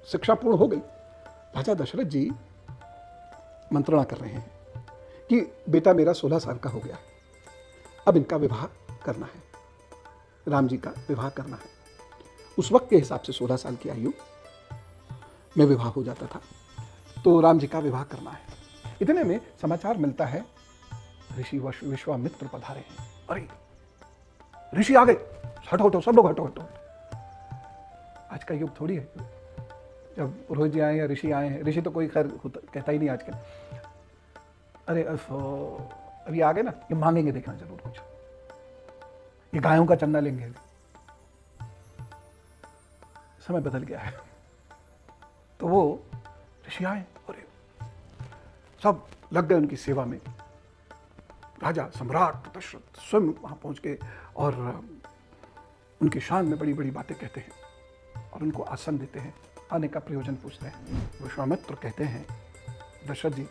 शिक्षा पूर्ण हो गई। राजा दशरथ जी मंत्रणा कर रहे हैं कि बेटा मेरा 16 साल का हो गया है, अब इनका विवाह करना है, राम जी का विवाह करना है। उस वक्त के हिसाब से 16 साल की आयु में विवाह हो जाता था, तो राम जी का विवाह करना है। इतने में समाचार मिलता है ऋषि विश्वामित्र पधारे हैं। अरे ऋषि आ गए, हटो हटो, सब लोग हटो हटो। आज का युग थोड़ी है जब पुरोहित जी आए या ऋषि आए हैं। ऋषि तो कोई खैर कहता ही नहीं आजकल। अरे अभी आ गए ना, ये मांगेंगे देखना जरूर कुछ, ये गायों का चंदा लेंगे। समय बदल गया है। तो वो ऋषि आए, अरे सब लग गए उनकी सेवा में। राजा सम्राट दशरथ स्वयं वहां पहुंच गए और उनकी शान में बड़ी बड़ी बातें कहते हैं और उनको आसन देते हैं, आने का प्रयोजन पूछते हैं। विश्वामित्र कहते हैं, दशरथ जी,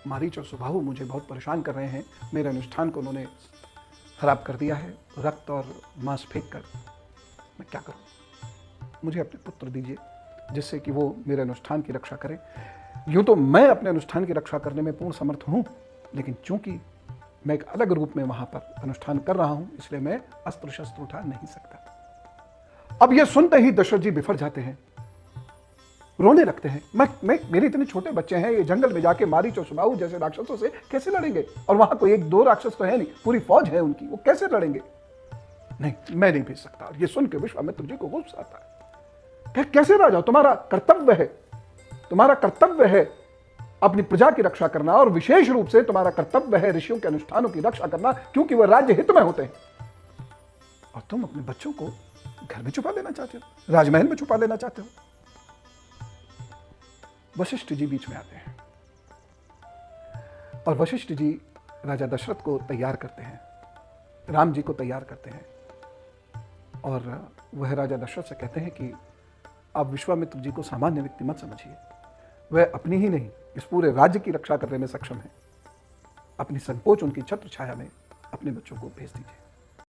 मारीच और सुबाहु मुझे बहुत परेशान कर रहे हैं, मेरे अनुष्ठान को उन्होंने खराब कर दिया है, रक्त और मांस फेंक कर, मैं क्या करूं? मुझे अपने पुत्र दीजिए जिससे कि वो मेरे अनुष्ठान की रक्षा करे। यूं तो मैं अपने अनुष्ठान की रक्षा करने में पूर्ण समर्थ हूं, लेकिन चूंकि मैं एक अलग रूप में वहां पर अनुष्ठान कर रहा हूं, इसलिए मैं अस्त्र शस्त्र उठा नहीं सकता। अब ये सुनते ही दशरथ जी बिफर जाते हैं, रोने लगते हैं। मेरे इतने छोटे बच्चे हैं, ये जंगल में जाके मारीच और सुबाहु जैसे राक्षसों से कैसे लड़ेंगे? और वहां कोई एक दो राक्षस तो है नहीं, पूरी फौज है उनकी, वो कैसे लड़ेंगे? नहीं, मैं नहीं भेज सकता। ये सुन के विश्वामित्र जी को गुस्सा आता है। कैसे राजा, तुम्हारा कर्तव्य है अपनी प्रजा की रक्षा करना, और विशेष रूप से तुम्हारा कर्तव्य है ऋषियों के अनुष्ठानों की रक्षा करना, क्योंकि वह राज्य हित में होते हैं। और तुम अपने बच्चों को घर में छुपा लेना चाहते हो, राजमहल में छुपा लेना चाहते हो। वशिष्ठ जी बीच में आते हैं और वशिष्ठ जी राजा दशरथ को तैयार करते हैं, राम जी को तैयार करते हैं, और वह राजा दशरथ से कहते हैं कि आप विश्वामित्र जी को सामान्य व्यक्ति मत समझिए, वह अपनी ही नहीं इस पूरे राज्य की रक्षा करने में सक्षम है। अपनी संकोच उनकी छत्र छाया में अपने बच्चों को भेज दीजिए।